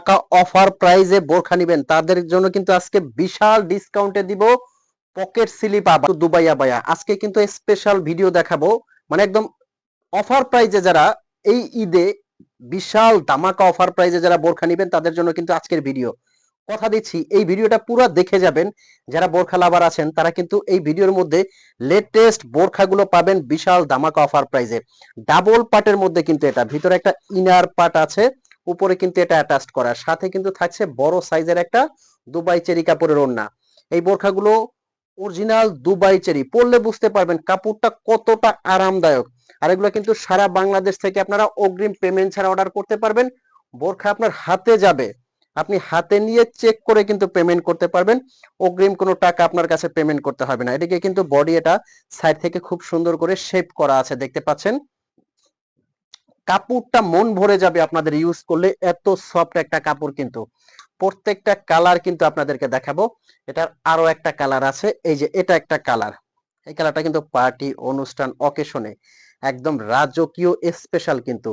ধামাকা অফার প্রাইজে বোরখা নিবেন তাদের জন্য কিন্তু আজকে বিশাল ডিসকাউন্টে দিব পকেট স্লিপ আবার দুবাই আবায়া। আজকে কিন্তু স্পেশাল ভিডিও দেখাবো, মানে একদম অফার প্রাইজে যারা এই ঈদে বিশাল ধামাকা অফার প্রাইজে যারা বোরখা নিবেন তাদের জন্য কিন্তু আজকের ভিডিও। কথা দিচ্ছি এই ভিডিওটা পুরো দেখে যাবেন। যারা বোরখা লাভার আছেন তারা কিন্তু এই ভিডিওর মধ্যে লেটেস্ট বোরখাগুলো পাবেন বিশাল ধামাকা অফার প্রাইজে। ডাবল পার্টের মধ্যে কিন্তু এটা ভিতরে একটা ইনার পার্ট আছে, উপরে কিন্তু এটা অ্যাটাচড করা, সাথে কিন্তু থাকছে বড় সাইজের একটা দুবাই চেরি কাপড়ের ওড়না। এই বোরখাগুলো অরিজিনাল দুবাই চেরি, পরলে বুঝতে পারবেন কাপড়টা কতটা আরামদায়ক। আর এগুলো কিন্তু সারা বাংলাদেশ থেকে আপনারা অগ্রিম পেমেন্ট ছাড়া অর্ডার করতে পারবেন। বোরখা আপনার হাতে যাবে, আপনি হাতে নিয়ে চেক করে কিন্তু পেমেন্ট করতে পারবেন। অগ্রিম কোনো টাকা আপনার কাছে পেমেন্ট করতে হবে না। এদিকে কিন্তু বডি এটা সাইড থেকে খুব সুন্দর করে শেপ করা আছে, দেখতে পাচ্ছেন। কাপড়টা মন ভরে যাবে আপনাদের ইউজ করলে, এত সফট একটা কাপড়। কিন্তু প্রত্যেকটা কালার কিন্তু আপনাদেরকে দেখাবো। এটার আরো একটা কালার আছে, এই যে এটা একটা কালার। এই কালারটা কিন্তু পার্টি অনুষ্ঠান অকেশনে একদম রাজকীয় স্পেশাল। কিন্তু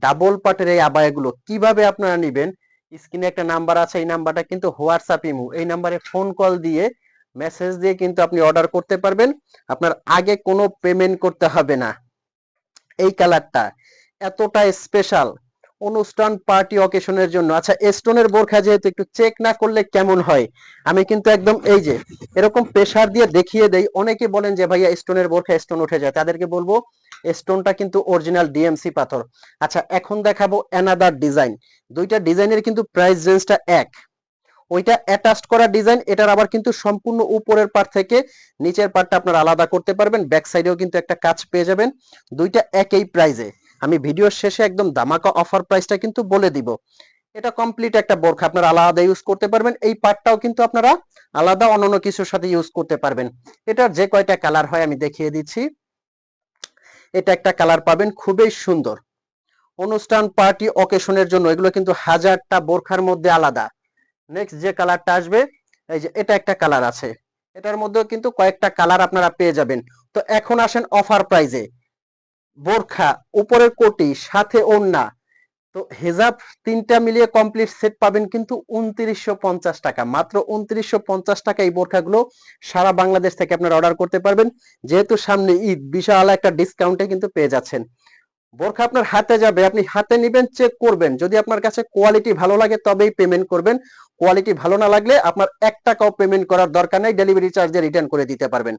ডাবল পার্টের এই আবায়াগুলো কিভাবে আপনারা নিবেন, স্ক্রিনে একটা নাম্বার আছে, এই নাম্বারটা কিন্তু হোয়াটসঅ্যাপ ইমো, এই নাম্বারে ফোন কল দিয়ে মেসেজ দিয়ে কিন্তু আপনি অর্ডার করতে পারবেন। আপনার আগে কোনো পেমেন্ট করতে হবে না। এই কালারটা এতটা স্পেশাল অনুষ্ঠান পার্টি অকেশনের জন্য। আচ্ছা, স্টোনের বোরখা যেহেতু একটু চেক না করলে কেমন হয়, আমি কিন্তু একদম এই যে এরকম প্রেসার দিয়ে দেখিয়ে দেই। অনেকে বলেন যে ভাইয়া স্টোনের বোরখা স্টোন উঠে যায়, তাদেরকে বলবো স্টোনটা কিন্তু অরিজিনাল ডিএমসি পাথর। আচ্ছা, এখন দেখাবো অ্যানাদার ডিজাইন। দুইটা ডিজাইনের কিন্তু প্রাইস রেঞ্জটা এক। ওইটা অ্যাটাচড করা ডিজাইন, এটার আবার কিন্তু সম্পূর্ণ উপরের পার্ট থেকে নিচের পার্টটা আপনারা আলাদা করতে পারবেন। ব্যাক সাইডেও কিন্তু একটা কাজ পেয়ে যাবেন। দুইটা একই প্রাইজে। আমি ভিডিওর শেষে একদম ধামাকা অফার প্রাইসটা কিন্তু বলে দিব। এটা কমপ্লিট একটা বোরখা, আপনারা আলাদা ইউজ করতে পারবেন। এই পার্টটাও কিন্তু আপনারা আলাদা অন্যান্য কিছুর সাথে ইউজ করতে পারবেন। এটার যে কয়টা কালার হয় আমি দেখিয়ে দিচ্ছি। এটা একটা কালার পাবেন, খুবই সুন্দর অনুষ্ঠান পার্টি অকেশনের জন্য। এগুলো কিন্তু হাজারটা বোরখার মধ্যে আলাদা। নেক্সট যে কালারটা আসবে, এই যে এটা একটা কালার আছে, এটার মধ্যেও কিন্তু কয়েকটা কালার আপনারা পেয়ে যাবেন। তো এখন আসেন অফার প্রাইজে। বোরখা, উপরের কোটি, সাথে ওড়না, তো হেজাব তিনটা মিলিয়ে কমপ্লিট সেট পাবেন কিন্তু ২৯৫০ টাকা, মাত্র ২৯৫০ টাকা। এই বোরখাগুলো সারা বাংলাদেশ থেকে আপনারা অর্ডার করতে পারবেন। যেহেতু সামনে ঈদ, বিশাল একটা ডিসকাউন্টে কিন্তু পেয়ে যাচ্ছেন। বোরখা আপনার হাতে যাবে, আপনি হাতে নিবেন, চেক করবেন, যদি আপনার কাছে কোয়ালিটি ভালো লাগে তবেই পেমেন্ট করবেন। কোয়ালিটি ভালো না লাগলে আপনার ১ টাকাও পেমেন্ট করার দরকার নেই, ডেলিভারি চার্জে রিটার্ন করে দিতে পারবেন।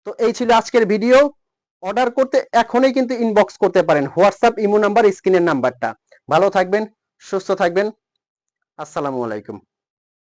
তো এই ছিল আজকের ভিডিও। অর্ডার করতে এখনই কিন্তু ইনবক্স করতে পারেন, হোয়াটসঅ্যাপ ইমো নাম্বার, স্ক্রিনের নাম্বারটা। ভালো থাকবেন, সুস্থ থাকবেন। আসসালামু আলাইকুম।